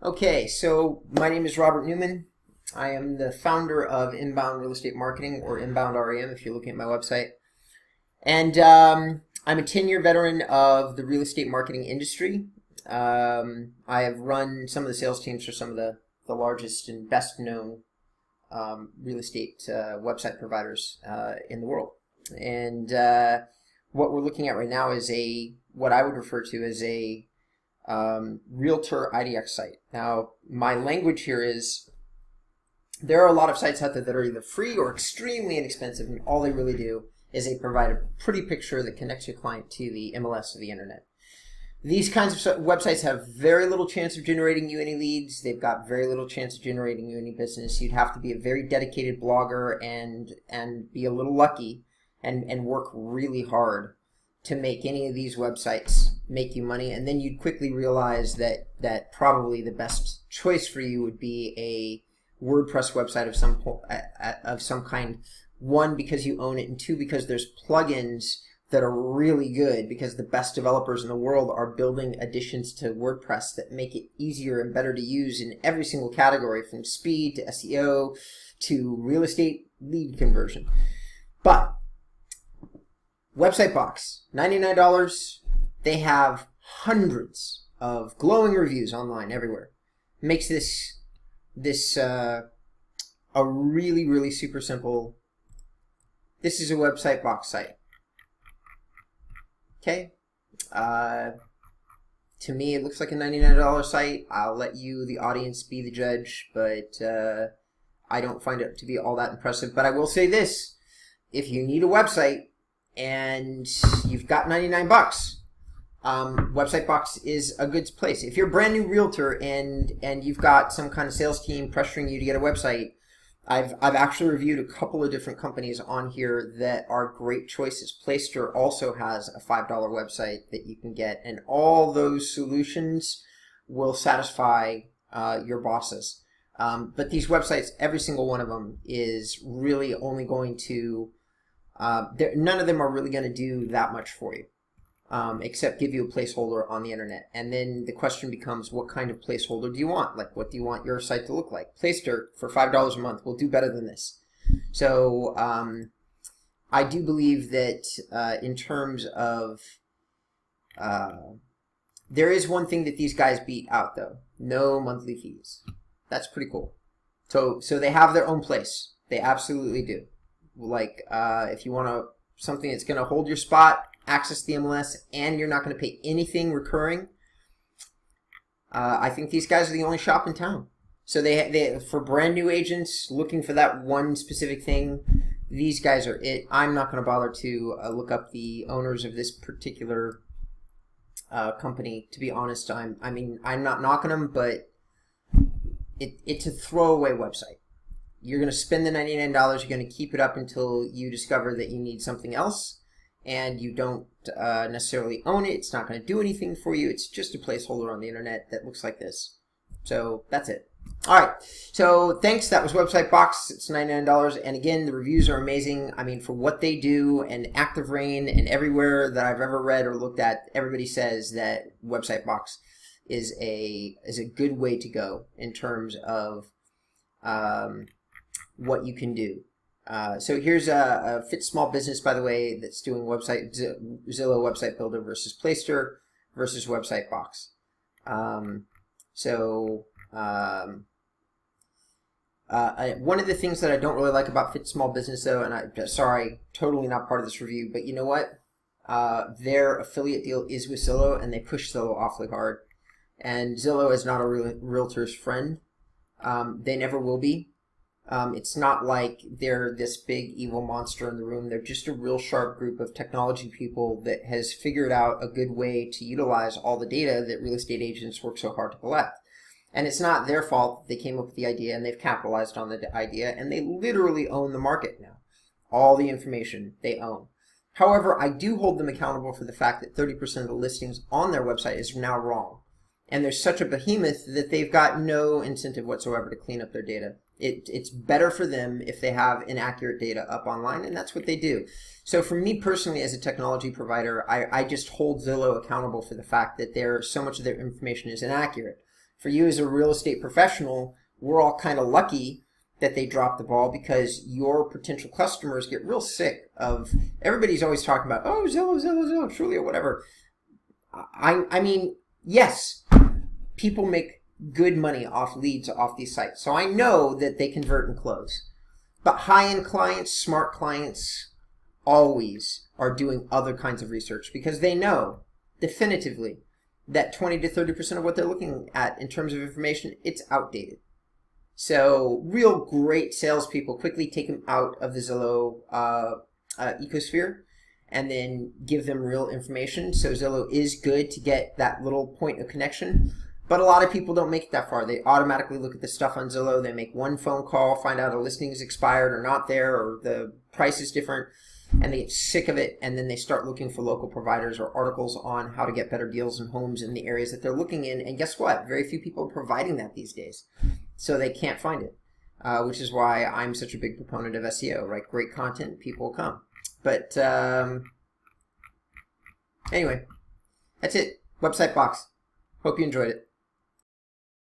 Okay, so my name is Robert Newman. I am the founder of Inbound Real Estate Marketing, or Inbound REM if you're looking at my website. And I'm a 10-year veteran of the real estate marketing industry. I have run some of the sales teams for some of the largest and best known real estate website providers in the world. And what we're looking at right now is what I would refer to as a realtor IDX site. Now, my language here is there are a lot of sites out there that are either free or extremely inexpensive, and all they really do is they provide a pretty picture that connects your client to the MLS of the internet. These kinds of websites have very little chance of generating you any leads. They've got very little chance of generating you any business. You'd have to be a very dedicated blogger and be a little lucky and work really hard to make any of these websites make you money, and then you'd quickly realize that probably the best choice for you would be a WordPress website of some kind. One, because you own it, and two, because there's plugins that are really good, because the best developers in the world are building additions to WordPress that make it easier and better to use in every single category, from speed to SEO to real estate lead conversion. But Website Box, $99. They have hundreds of glowing reviews online everywhere. Makes this a really super simple. This is a Website Box site. Okay. To me, it looks like a $99 site. I'll let you, the audience, be the judge, but I don't find it to be all that impressive. But I will say this: if you need a website and you've got 99 bucks, Website Box is a good place. If you're a brand new realtor and you've got some kind of sales team pressuring you to get a website, I've actually reviewed a couple of different companies on here that are great choices. Placester also has a $5 website that you can get, and all those solutions will satisfy your bosses. But these websites, every single one of them is really only going to none of them are really going to do that much for you, except give you a placeholder on the internet. And then the question becomes, what kind of placeholder do you want? Like, what do you want your site to look like? Placester, for $5 a month, will do better than this. So I do believe that in terms of, there is one thing that these guys beat out, though. No monthly fees. That's pretty cool. So they have their own place. They absolutely do. Like, if you want something that's going to hold your spot, access the MLS, and you're not going to pay anything recurring, I think these guys are the only shop in town. So they for brand new agents looking for that one specific thing, these guys are it. I'm not going to bother to look up the owners of this particular company. To be honest, I'm not knocking them, but it's a throwaway website. You're going to spend the $99. You're going to keep it up until you discover that you need something else, and you don't necessarily own it. It's not going to do anything for you. It's just a placeholder on the internet that looks like this. So that's it. All right. So thanks. That was Website Box. It's $99. And again, the reviews are amazing. I mean, for what they do, and Active Rain, and everywhere that I've ever read or looked at, everybody says that Website Box is a good way to go in terms of what you can do. So here's a Fit Small Business, by the way, that's doing Zillow Website Builder versus Placester versus Website Box. One of the things that I don't really like about Fit Small Business, though, and sorry, totally not part of this review, but you know what? Their affiliate deal is with Zillow, and they push Zillow awfully hard. And Zillow is not a realtor's friend. They never will be. It's not like they're this big evil monster in the room. They're just a real sharp group of technology people that has figured out a good way to utilize all the data that real estate agents work so hard to collect. And it's not their fault. They came up with the idea, and they've capitalized on the idea, and they literally own the market now. All the information they own. However, I do hold them accountable for the fact that 30% of the listings on their website is now wrong. And they're such a behemoth that they've got no incentive whatsoever to clean up their data. It's better for them if they have inaccurate data up online, and that's what they do. So for me personally, as a technology provider, I just hold Zillow accountable for the fact that so much of their information is inaccurate. For you as a real estate professional, we're all kind of lucky that they dropped the ball, because your potential customers get real sick of, everybody's always talking about, oh, Zillow, Zillow, Zillow, Trulia, whatever. I mean, yes, people make good money off leads off these sites. So I know that they convert and close. But high-end clients, smart clients, always are doing other kinds of research, because they know definitively that 20 to 30% of what they're looking at in terms of information, it's outdated. So real great salespeople quickly take them out of the Zillow ecosphere and then give them real information. So Zillow is good to get that little point of connection. But a lot of people don't make it that far. They automatically look at the stuff on Zillow. They make one phone call, find out a listing is expired or not there, or the price is different, and they get sick of it, and then they start looking for local providers or articles on how to get better deals and homes in the areas that they're looking in. And guess what? Very few people are providing that these days. So they can't find it, which is why I'm such a big proponent of SEO, right? Great content, people will come. But anyway, that's it. Website box. Hope you enjoyed it.